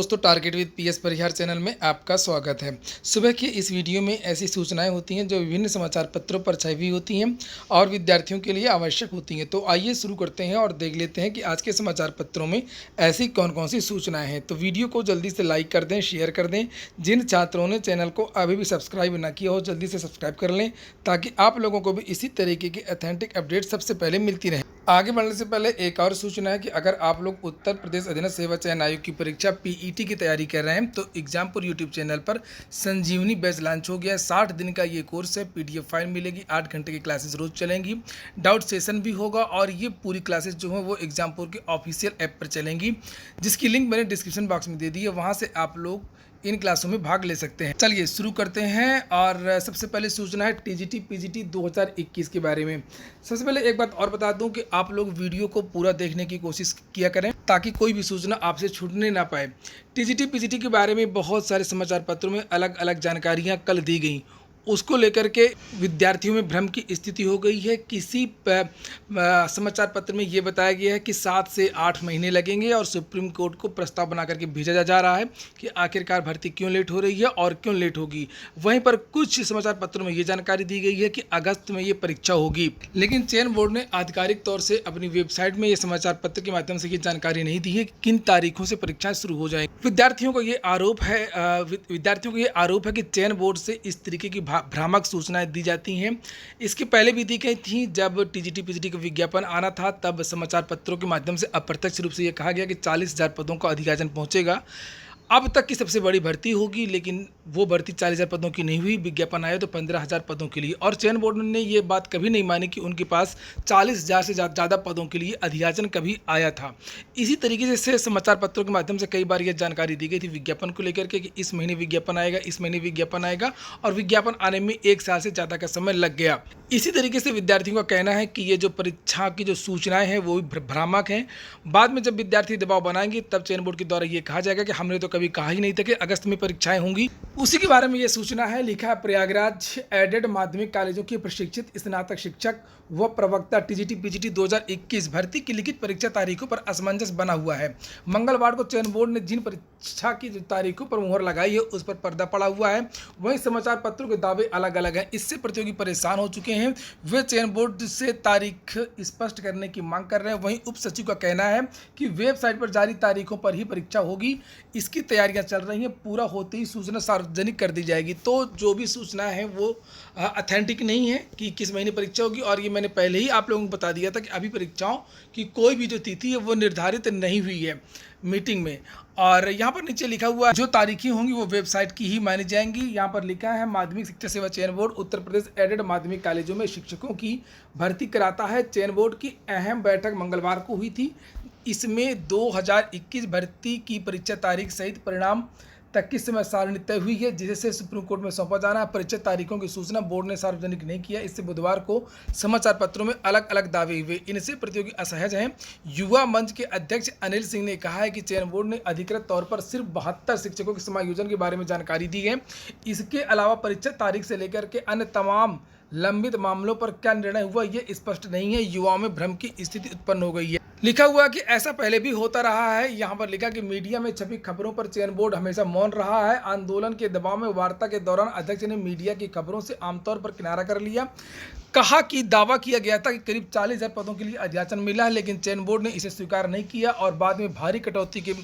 दोस्तों, target with PS Parihar channel में आपका स्वागत है। सुबह की इस वीडियो में ऐसी सूचनाएं होती हैं जो विभिन्न समाचार पत्रों पर छपी होती हैं और विद्यार्थियों के लिए आवश्यक होती हैं। तो आइए शुरू करते हैं और देख लेते हैं कि आज के समाचार पत्रों में ऐसी कौन कौन सी सूचनाएं हैं। तो वीडियो को जल्दी से लाइक कर दें, शेयर कर दें। जिन छात्रों ने चैनल को अभी भी सब्सक्राइब ना किया हो, जल्दी से सब्सक्राइब कर लें ताकि आप लोगों को भी इसी तरीके की ऑथेंटिक अपडेट सबसे पहले मिलती रहे। आगे बढ़ने से पहले एक और सूचना है कि अगर आप लोग उत्तर प्रदेश अधीनस्थ सेवा चयन आयोग की परीक्षा पीईटी की तैयारी कर रहे हैं तो एग्जामपुर यूट्यूब चैनल पर संजीवनी बैच लॉन्च हो गया है। 60 दिन का ये कोर्स है। पीडीएफ फाइल मिलेगी, 8 घंटे की क्लासेस रोज चलेंगी, डाउट सेशन भी होगा और ये पूरी क्लासेस जो है वो एग्जामपुर के ऑफिशियल ऐप पर चलेंगी, जिसकी लिंक मैंने डिस्क्रिप्शन बॉक्स में दे दी है। वहाँ से आप लोग इन क्लासों में भाग ले सकते हैं। चलिए शुरू करते हैं। और सबसे पहले सूचना है टीजीटी पीजीटी 2021 के बारे में। सबसे पहले एक बात और बता दूं कि आप लोग वीडियो को पूरा देखने की कोशिश किया करें ताकि कोई भी सूचना आपसे छूटने ना पाए। टीजीटी पीजीटी के बारे में बहुत सारे समाचार पत्रों में अलग अलग जानकारियां कल दी गई, उसको लेकर के विद्यार्थियों में भ्रम की स्थिति हो गई है। किसी समाचार पत्र में ये बताया गया है कि 7 से 8 महीने लगेंगे और सुप्रीम कोर्ट को प्रस्ताव बना करके भेजा जा रहा है कि आखिरकार भर्ती क्यों लेट हो रही है और क्यों लेट होगी। वहीं पर कुछ समाचार पत्रों में ये जानकारी दी गई है कि अगस्त में ये परीक्षा होगी, लेकिन चयन बोर्ड ने आधिकारिक तौर से अपनी वेबसाइट में ये समाचार पत्र के माध्यम से ये जानकारी नहीं दी है कि किन तारीखों से परीक्षाएं शुरू हो जाएंगी। विद्यार्थियों को ये आरोप है कि चयन बोर्ड से इस तरीके की भ्रामक सूचनाएं दी जाती हैं। इसके पहले भी दी गई थी। जब टीजीटी पीजीटी का विज्ञापन आना था तब समाचार पत्रों के माध्यम से अप्रत्यक्ष रूप से यह कहा गया कि 40,000 पदों का अधियाचन पहुंचेगा, अब तक की सबसे बड़ी भर्ती होगी, लेकिन वो भर्ती 40,000 पदों की नहीं हुई। विज्ञापन आया तो 15,000 पदों के लिए, और चयन बोर्ड ने ये बात कभी नहीं मानी कि उनके पास 40,000 से ज़्यादा पदों के लिए अधियाचन कभी आया था। इसी तरीके से समाचार पत्रों के माध्यम से कई बार ये जानकारी दी गई थी विज्ञापन को लेकर के कि इस महीने विज्ञापन आएगा, इस महीने विज्ञापन आएगा, और विज्ञापन आने में 1 साल से ज़्यादा का समय लग गया। इसी तरीके से विद्यार्थियों का कहना है कि ये जो परीक्षा की जो सूचनाएं हैं वो भी भ्रामक हैं। बाद में जब विद्यार्थी दबाव बनाएंगे तब चयन बोर्ड के द्वारा ये कहा जाएगा कि हमने तो कभी कहा ही नहीं था कि अगस्त में परीक्षाएं होंगी। उसी के बारे में ये सूचना है। लिखा है, प्रयागराज एडेड माध्यमिक कॉलेजों के प्रशिक्षित स्नातक शिक्षक व प्रवक्ता टीजीटी पीजीटी 2021 भर्ती की लिखित परीक्षा तारीखों पर असमंजस बना हुआ है। मंगलवार को चयन बोर्ड ने जिन परीक्षा की जो तारीखों पर मुहर लगाई है उस पर पर्दा पड़ा हुआ है। वहीं समाचार पत्रों के दावे अलग अलग हैं। इससे प्रतियोगी परेशान हो चुके हैं। वे चयन बोर्ड से तारीख स्पष्ट करने की मांग कर रहे हैं। वहीं उप सचिव का कहना है कि वेबसाइट पर जारी तारीखों पर ही परीक्षा होगी, इसकी तैयारियां चल रही हैं, पूरा होते ही सूचना सार्वजनिक कर दी जाएगी। तो जो भी सूचना है वो ऑथेंटिक नहीं है कि किस महीने परीक्षा होगी, और ये मैंने पहले ही आप लोगों को बता दिया था कि अभी परीक्षाओं की कोई भी जो तिथि है वो निर्धारित नहीं हुई है मीटिंग में। और यहाँ पर नीचे लिखा हुआ जो तारीखें होंगी वो वेबसाइट की ही मानी जाएंगी। यहाँ पर लिखा है, माध्यमिक शिक्षा सेवा चयन बोर्ड उत्तर प्रदेश एडेड माध्यमिक कॉलेजों में शिक्षकों की भर्ती कराता है। चयन बोर्ड की अहम बैठक मंगलवार को हुई थी। इसमें 2021 भर्ती की परीक्षा तारीख सहित परिणाम तक की समय सारणी तय हुई है, जिसे सुप्रीम कोर्ट में सौंपा जाना है। परीक्षा तारीखों की सूचना बोर्ड ने सार्वजनिक नहीं किया। इससे बुधवार को समाचार पत्रों में अलग अलग दावे हुए। इनसे प्रतियोगी असहज हैं। युवा मंच के अध्यक्ष अनिल सिंह ने कहा है कि चयन बोर्ड ने अधिकृत तौर पर सिर्फ 72 शिक्षकों के समायोजन के बारे में जानकारी दी है। इसके अलावा परीक्षा तारीख से लेकर के अन्य तमाम लंबित मामलों पर क्या निर्णय हुआ ये स्पष्ट नहीं है। युवाओं में भ्रम की स्थिति उत्पन्न हो गई है। लिखा हुआ कि ऐसा पहले भी होता रहा है। यहाँ पर लिखा कि मीडिया में छपी खबरों पर चयन बोर्ड हमेशा मौन रहा है। आंदोलन के दबाव में वार्ता के दौरान अध्यक्ष ने मीडिया की खबरों से आमतौर पर किनारा कर लिया। कहा कि दावा किया गया था कि करीब 40,000 पदों के लिए अधियाचन मिला है, लेकिन चयन बोर्ड ने इसे स्वीकार नहीं किया और बाद में भारी कटौती के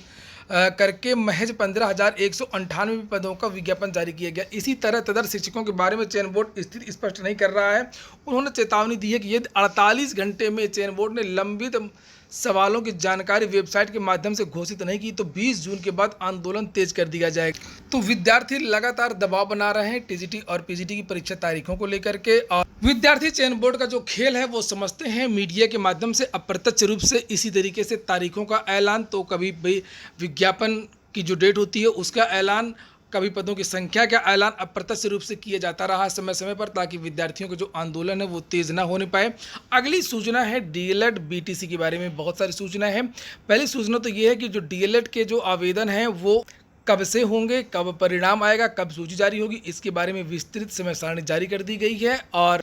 करके महज 15,198 पदों का विज्ञापन जारी किया गया। इसी तरह तदर शिक्षकों के बारे में चयन बोर्ड स्थिति स्पष्ट नहीं कर रहा है। उन्होंने चेतावनी दी है कि यदि 48 घंटे में चयन बोर्ड ने लंबित सवालों की जानकारी वेबसाइट के माध्यम से घोषित नहीं की तो 20 जून के बाद आंदोलन तेज कर दिया जाएगा। तो विद्यार्थी लगातार दबाव बना रहे हैं टीजीटी और पीजीटी की परीक्षा तारीखों को लेकर के, और विद्यार्थी चयन बोर्ड का जो खेल है वो समझते हैं। मीडिया के माध्यम से अप्रत्यक्ष रूप से इसी तरीके से तारीखों का ऐलान, तो कभी भी विज्ञापन की जो डेट होती है उसका ऐलान, कभी पदों की संख्या का ऐलान अप्रत्यक्ष रूप से किया जाता रहा समय समय पर, ताकि विद्यार्थियों का जो आंदोलन है वो तेज ना होने पाए। अगली सूचना है डीएलएड बीटीसी के बारे में। बहुत सारी सूचना है। पहली सूचना तो ये है कि जो डीएलएड के जो आवेदन हैं वो कब से होंगे, कब परिणाम आएगा, कब सूची जारी होगी, इसके बारे में विस्तृत समय सारणी जारी कर दी गई है। और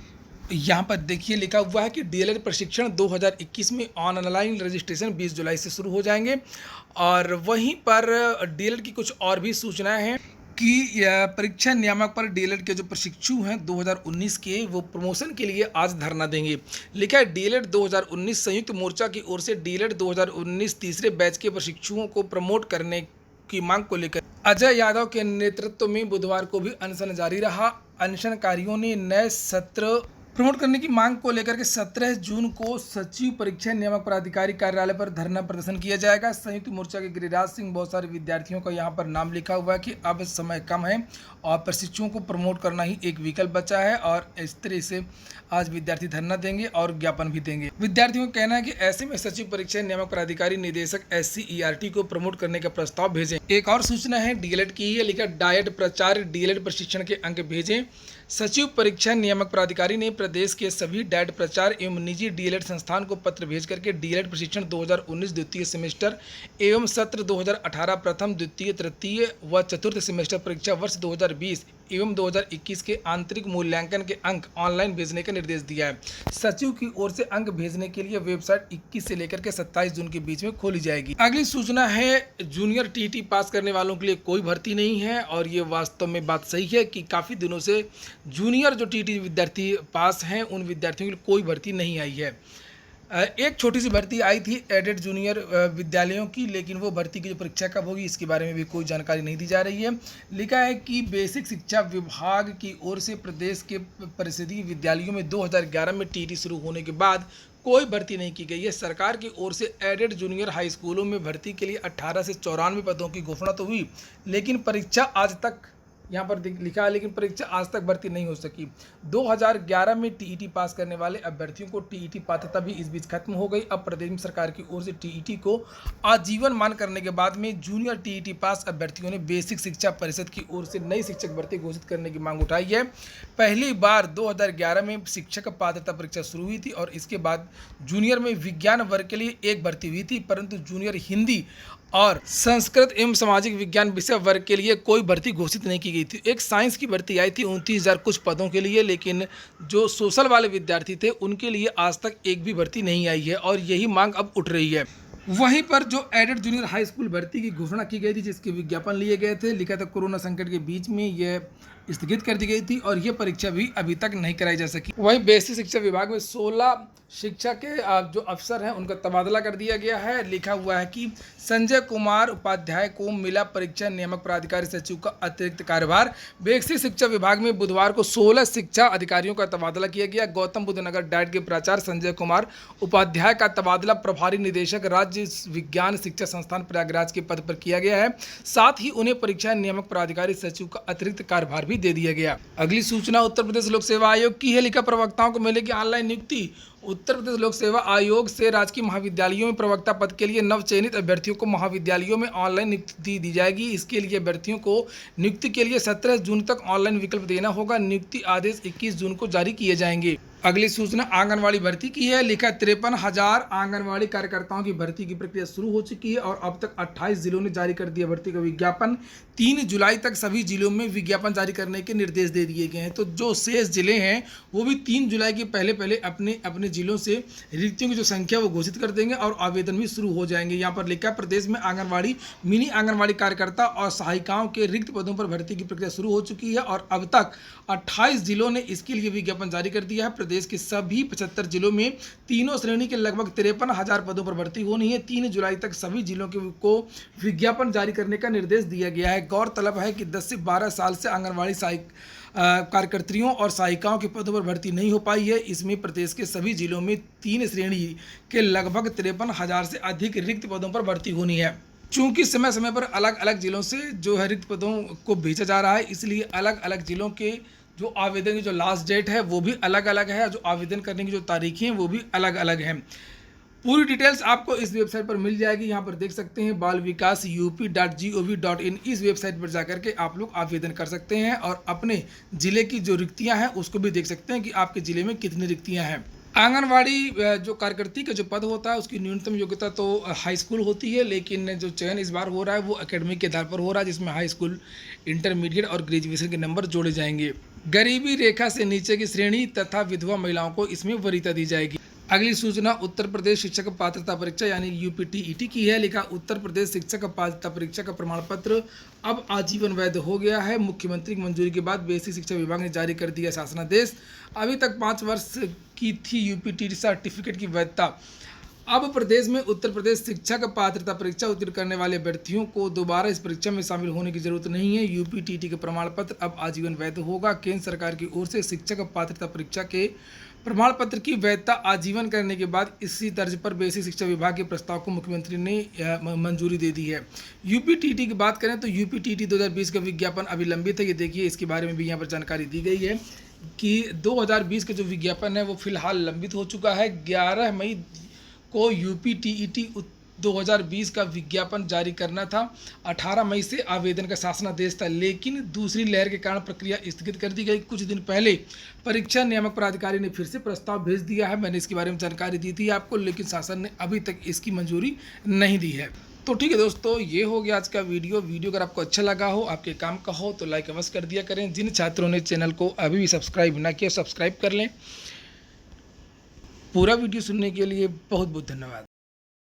यहाँ पर देखिए लिखा हुआ है कि डीएलएड प्रशिक्षण 2021 में ऑनलाइन रजिस्ट्रेशन 20 जुलाई से शुरू हो जाएंगे। और वहीं पर डीएलएड की कुछ और भी सूचनाएं हैं कि परीक्षा नियामक पर डीएलएड के जो प्रशिक्षु हैं 2019 के, वो प्रमोशन के लिए आज धरना देंगे। लिखा है डीएलएड 2019 संयुक्त मोर्चा की ओर से डीएलएड 2019 तीसरे बैच के प्रशिक्षुओं को प्रमोट करने की मांग को लेकर अजय यादव के नेतृत्व में बुधवार को भी अनशन जारी रहा। अनशनकारियों ने नए सत्र प्रमोट करने की मांग को लेकर के 17 जून को सचिव परीक्षा नियामक प्राधिकारी कार्यालय पर धरना प्रदर्शन किया जाएगा। संयुक्त मोर्चा के गिरिराज सिंह, बहुत सारे विद्यार्थियों का यहां पर नाम लिखा हुआ है कि अब समय कम है और प्रशिक्षुओं को प्रमोट करना ही एक विकल्प बचा है, और इस तरह से आज विद्यार्थी धरना देंगे और ज्ञापन भी देंगे। विद्यार्थियों का कहना है कि ऐसे में सचिव परीक्षा नियामक प्राधिकारी निदेशक SCERT को प्रमोट करने का प्रस्ताव भेजें। एक और सूचना है डीएलएड की है, लिखा डायट प्राचार्य डीएलएड प्रशिक्षण के अंक भेजें। सचिव परीक्षा नियामक प्राधिकारी ने प्रदेश के सभी डायट प्राचार्य एवं निजी डीएलएड संस्थान को पत्र भेज करके डीएलएड प्रशिक्षण 2019 द्वितीय सेमेस्टर एवं सत्र 2018 प्रथम, द्वितीय, तृतीय व चतुर्थ सेमेस्टर परीक्षा वर्ष 2020 एवं 2021 के आंतरिक मूल्यांकन के अंक ऑनलाइन भेजने का निर्देश दिया है। सचिव की ओर से अंक भेजने के लिए वेबसाइट 21 से लेकर के 27 जून के बीच में खोली जाएगी। अगली सूचना है जूनियर टीटी पास करने वालों के लिए कोई भर्ती नहीं है, और ये वास्तव में बात सही है कि काफ़ी दिनों से जूनियर जो टीटी विद्यार्थी पास हैं उन विद्यार्थियों के लिए कोई भर्ती नहीं आई है। एक छोटी सी भर्ती आई थी एडेड जूनियर विद्यालयों की, लेकिन वो भर्ती की जो परीक्षा कब होगी इसके बारे में भी कोई जानकारी नहीं दी जा रही है। लिखा है कि बेसिक शिक्षा विभाग की ओर से प्रदेश के परिषदीय विद्यालयों में 2011 में टीटी शुरू होने के बाद कोई भर्ती नहीं की गई है। सरकार की ओर से एडेड जूनियर हाई स्कूलों में भर्ती के लिए 18 से 94 पदों की घोषणा तो हुई, लेकिन परीक्षा आज तक यहाँ पर लिखा है, लेकिन परीक्षा आज तक भर्ती नहीं हो सकी। 2011 में टीईटी पास करने वाले अभ्यर्थियों को टीईटी पात्रता भी इस बीच खत्म हो गई। अब प्रदेश सरकार की ओर से टीईटी को आजीवन मान करने के बाद में जूनियर टीईटी पास अभ्यर्थियों ने बेसिक शिक्षा परिषद की ओर से नई शिक्षक भर्ती घोषित करने की मांग उठाई है। पहली बार 2011 में शिक्षक पात्रता परीक्षा शुरू हुई थी और इसके बाद जूनियर में विज्ञान वर्ग के लिए एक भर्ती हुई थी, परंतु जूनियर हिंदी और संस्कृत एवं सामाजिक विज्ञान विषय वर्ग के लिए कोई भर्ती घोषित नहीं की गई थी। एक साइंस की भर्ती आई थी 29,000 कुछ पदों के लिए, लेकिन जो सोशल वाले विद्यार्थी थे उनके लिए आज तक एक भी भर्ती नहीं आई है, और यही मांग अब उठ रही है। वहीं पर जो एडेड जूनियर हाई स्कूल भर्ती की घोषणा की गई थी, जिसके विज्ञापन लिए गए थे, लिखा था कोरोना संकट के बीच में यह स्थगित कर दी गई थी और ये परीक्षा भी अभी तक नहीं कराई जा सकी। वहीं बेसिक शिक्षा विभाग में 16 शिक्षा के जो अफसर हैं उनका तबादला कर दिया गया है। लिखा हुआ है कि संजय कुमार उपाध्याय को मिला परीक्षा नियामक प्राधिकारी सचिव का अतिरिक्त कार्यभार। बेसिक शिक्षा विभाग में बुधवार को 16 शिक्षा अधिकारियों का तबादला किया गया। गौतम बुद्ध नगर डाइट के प्राचार्य संजय कुमार उपाध्याय का तबादला प्रभारी निदेशक राज्य विज्ञान शिक्षा संस्थान प्रयागराज के पद पर किया गया है। साथ ही उन्हें परीक्षा नियामक प्राधिकारी सचिव का अतिरिक्त कार्यभार भी दे दिया गया। अगली सूचना उत्तर प्रदेश लोक सेवा आयोग की है। लिखा प्रवक्ताओं को मिलेगी ऑनलाइन नियुक्ति। उत्तर प्रदेश लोक सेवा आयोग से राजकीय महाविद्यालयों में प्रवक्ता पद के लिए नवचयनित अभ्यर्थियों को महाविद्यालयों में ऑनलाइन नियुक्ति दी जाएगी। इसके लिए अभ्यर्थियों को नियुक्ति के लिए 17 जून तक ऑनलाइन विकल्प देना होगा। नियुक्ति आदेश 21 जून को जारी किए जाएंगे। अगली सूचना आंगनवाड़ी भर्ती की है। लिखा 53,000 आंगनवाड़ी कार्यकर्ताओं की भर्ती की प्रक्रिया शुरू हो चुकी है और अब तक 28 जिलों ने जारी कर दिया भर्ती का विज्ञापन। 3 जुलाई तक सभी जिलों में विज्ञापन जारी करने के निर्देश दे दिए गए हैं। तो जो शेष जिले हैं वो भी 3 जुलाई के पहले अपने अपने जिलों से रिक्तियों की जो संख्या वो घोषित कर देंगे और आवेदन भी शुरू हो जाएंगे। यहाँ पर लिखा प्रदेश में आंगनवाड़ी, मिनी आंगनवाड़ी कार्यकर्ता और सहायिकाओं के रिक्त पदों पर भर्ती की प्रक्रिया शुरू हो चुकी है और अब तक 28 जिलों ने इसके लिए विज्ञापन जारी कर दिया है। प्रदेश के सभी 75 जिलों में तीनों श्रेणी के लगभग 53,000 पदों पर भर्ती होनी है। 3 जुलाई तक सभी जिलों को विज्ञापन जारी करने का निर्देश दिया गया है। गौरतलब है कि 10 से 12 साल से आंगनवाड़ी कार्यकर्तियों और सहायिकाओं के पदों पर भर्ती नहीं हो पाई है। इसमें प्रदेश के सभी जिलों में 3 श्रेणी के लगभग 53,000 से अधिक रिक्त पदों पर भर्ती होनी है। चूंकि समय समय पर अलग अलग जिलों से जो है रिक्त पदों को भेजा जा रहा है, इसलिए अलग अलग जिलों के जो आवेदन की जो लास्ट डेट है वो भी अलग अलग है, जो आवेदन करने की जो तारीखें हैं वो भी अलग अलग हैं। पूरी डिटेल्स आपको इस वेबसाइट पर मिल जाएगी। यहाँ पर देख सकते हैं balvikas.up.gov.in। इस वेबसाइट पर जाकर के आप लोग आवेदन कर सकते हैं और अपने ज़िले की जो रिक्तियाँ हैं उसको भी देख सकते हैं कि आपके ज़िले में कितनी रिक्तियाँ हैं। आंगनवाड़ी जो कार्यकर्ती का जो पद होता है उसकी न्यूनतम योग्यता तो हाई स्कूल होती है, लेकिन जो चयन इस बार हो रहा है वो एकेडमिक के आधार पर हो रहा है, जिसमें हाई स्कूल, इंटरमीडिएट और ग्रेजुएशन के नंबर जोड़े जाएंगे। गरीबी रेखा से नीचे की श्रेणी तथा विधवा महिलाओं को इसमें वरीयता दी जाएगी। अगली सूचना उत्तर प्रदेश शिक्षक पात्रता परीक्षा यानी यूपीटीईटी की है। लिखा उत्तर प्रदेश शिक्षक पात्रता परीक्षा का प्रमाण पत्र अब आजीवन वैध हो गया है। मुख्यमंत्री की मंजूरी के बाद बेसिक शिक्षा विभाग ने जारी कर दिया शासनादेश। अभी तक 5 वर्ष की थी यूपीटीईटी सर्टिफिकेट की वैधता। अब प्रदेश में उत्तर प्रदेश शिक्षक पात्रता परीक्षा उत्तीर्ण करने वाले अभ्यर्थियों को दोबारा इस परीक्षा में शामिल होने की जरूरत नहीं है। यूपीटीईटी का प्रमाण पत्र अब आजीवन वैध होगा। केंद्र सरकार की ओर से शिक्षक पात्रता परीक्षा के प्रमाण पत्र की वैधता आजीवन करने के बाद इसी तर्ज पर बेसिक शिक्षा विभाग के प्रस्ताव को मुख्यमंत्री ने मंजूरी दे दी है। यूपीटीईटी की बात करें तो यूपीटीईटी 2020 का विज्ञापन अभी लंबित है। ये देखिए, इसके बारे में भी यहाँ पर जानकारी दी गई है कि 2020 का जो विज्ञापन है वो फिलहाल लंबित हो चुका है। 11 मई को यूपीटीईटी 2020 का विज्ञापन जारी करना था। 18 मई से आवेदन का शासनादेश था, लेकिन दूसरी लहर के कारण प्रक्रिया स्थगित कर दी गई। कुछ दिन पहले परीक्षा नियामक प्राधिकारी ने फिर से प्रस्ताव भेज दिया है। मैंने इसके बारे में जानकारी दी थी आपको, लेकिन शासन ने अभी तक इसकी मंजूरी नहीं दी है। तो ठीक है दोस्तों, ये हो गया आज का वीडियो। अगर आपको अच्छा लगा हो, आपके काम का हो, तो लाइक अवश्य कर दिया करें। जिन छात्रों ने चैनल को अभी भी सब्सक्राइब ना किया, सब्सक्राइब कर लें। पूरा वीडियो सुनने के लिए बहुत बहुत धन्यवाद।